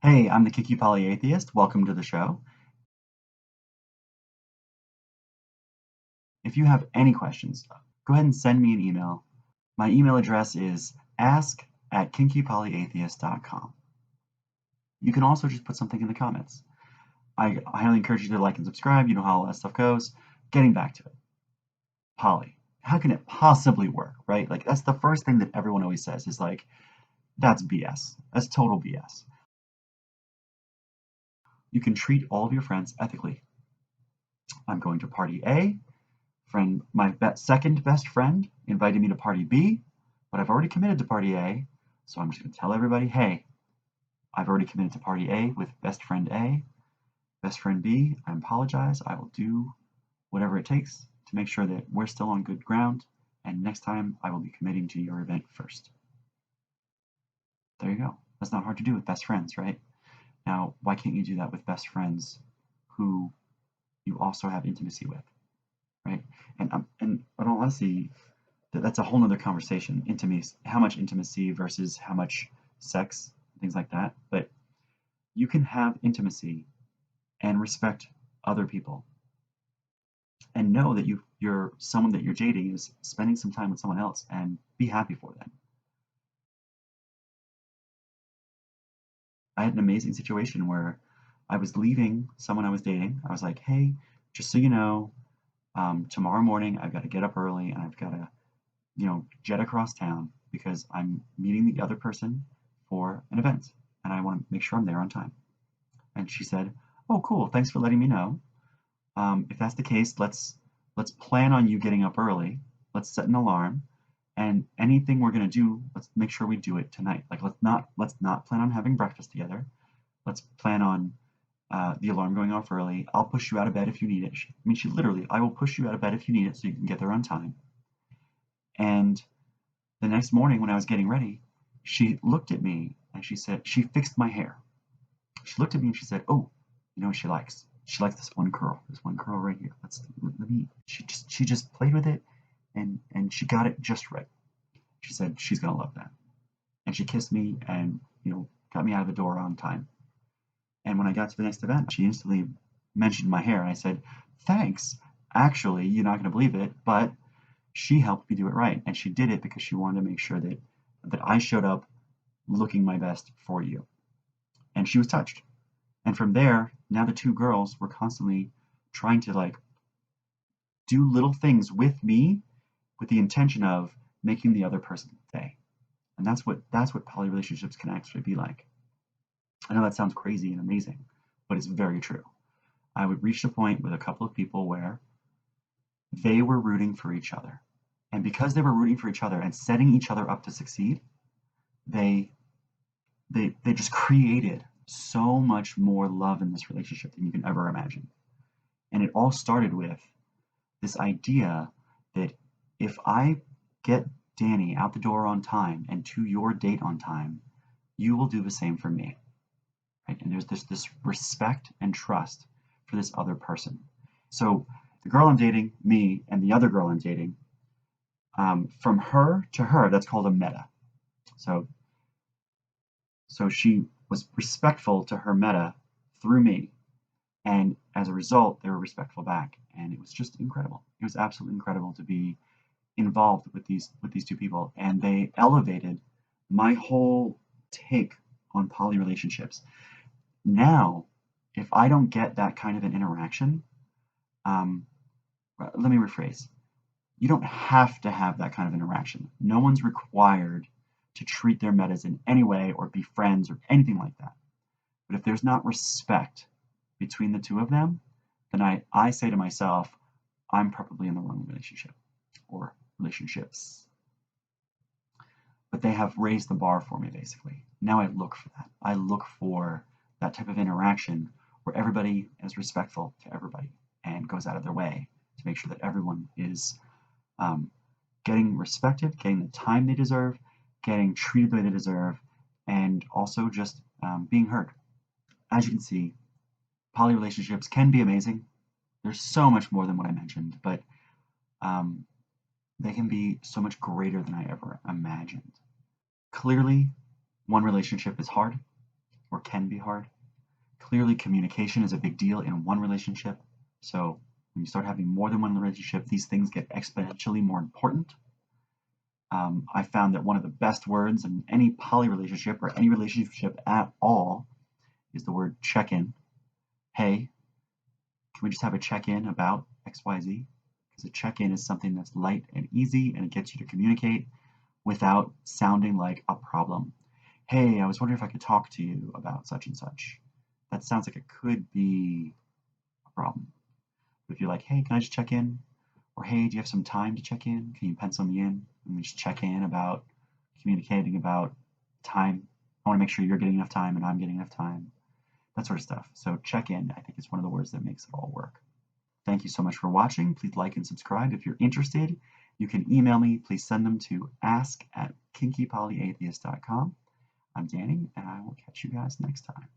Hey, I'm the Kinky Polyatheist. Welcome to the show. If you have any questions, go ahead and send me an email. My email address is ask@kinkypolyatheist.com. You can also just put something in the comments. I highly encourage you to like and subscribe. You know how all that stuff goes. Getting back to it. Poly. How can it possibly work, right? Like, that's the first thing that everyone always says is like, that's BS. That's total BS. You can treat all of your friends ethically. I'm going to party A. My second best friend invited me to party B, but I've already committed to party A, so I'm just going to tell everybody, hey, I've already committed to party A with best friend A. Best friend B, I apologize. I will do whatever it takes to make sure that we're still on good ground, and next time I will be committing to your event first. There you go. That's not hard to do with best friends, right? Now, why can't you do that with best friends who you also have intimacy with, right? And in all honesty, that's a whole nother conversation. Intimacy, how much intimacy versus how much sex, things like that. But you can have intimacy and respect other people and know that you're someone that you're dating is spending some time with someone else and be happy for them. I had an amazing situation where I was leaving someone I was dating. I was like, hey, just so you know, tomorrow morning I've got to get up early and I've got to, jet across town because I'm meeting the other person for an event and I want to make sure I'm there on time. And she said, oh, cool. Thanks for letting me know. If that's the case, let's plan on you getting up early. Let's set an alarm, and anything we're gonna do, let's make sure we do it tonight. Like let's not plan on having breakfast together. Let's plan on the alarm going off early. I'll push you out of bed if you need it. She literally, I will push you out of bed if you need it so you can get there on time. And the next morning when I was getting ready, she looked at me and she said, she fixed my hair. She looked at me and she said, "Oh, you know what she likes? She likes this one curl right here. Let me." She just played with it, and she got it just right. She said she's gonna love that, and she kissed me and got me out of the door on time. And when I got to the next event, she instantly mentioned my hair, and I said, "Thanks. Actually, you're not gonna believe it, but she helped me do it right, and she did it because she wanted to make sure that I showed up looking my best for you." And she was touched. And from there, now the two girls were constantly trying to like do little things with me with the intention of making the other person day. And that's what poly relationships can actually be like. I know that sounds crazy and amazing, but it's very true. I would reach a point with a couple of people where they were rooting for each other. And because they were rooting for each other and setting each other up to succeed, they they just created so much more love in this relationship than you can ever imagine. And it all started with this idea that if I get Danny out the door on time and to your date on time, you will do the same for me. Right? And there's this respect and trust for this other person. So the girl I'm dating, me, and the other girl I'm dating, from her to her, that's called a meta. So she was respectful to her meta through me. And as a result, they were respectful back. And it was just incredible. It was absolutely incredible to be involved with these two people. And they elevated my whole take on poly relationships. Now, if I don't get that kind of an interaction, um, let me rephrase. You don't have to have that kind of interaction. No one's required to treat their metas in any way or be friends or anything like that. But if there's not respect between the two of them, then I say to myself, I'm probably in the wrong relationship or relationships. But they have raised the bar for me, basically. Now I look for that. I look for that type of interaction where everybody is respectful to everybody and goes out of their way to make sure that everyone is getting respected, getting the time they deserve, getting treated the way they deserve, and also just being heard. As you can see, poly relationships can be amazing. There's so much more than what I mentioned, but um, they can be so much greater than I ever imagined. Clearly, one relationship is hard. or can be hard. Clearly, communication is a big deal in one relationship. So when you start having more than one relationship, these things get exponentially more important. I found that one of the best words in any poly relationship or any relationship at all is the word check-in. Hey, can we just have a check-in about XYZ? Because a check-in is something that's light and easy and it gets you to communicate without sounding like a problem. Hey, I was wondering if I could talk to you about such and such. That sounds like it could be a problem. But if you're like, hey, can I just check in? Or hey, do you have some time to check in? Can you pencil me in? And we just check in about communicating about time. I want to make sure you're getting enough time and I'm getting enough time. That sort of stuff. So check in, I think, is one of the words that makes it all work. Thank you so much for watching. Please like and subscribe. If you're interested, you can email me. Please send them to ask@kinkypolyatheist.com. I'm Danny, and I will catch you guys next time.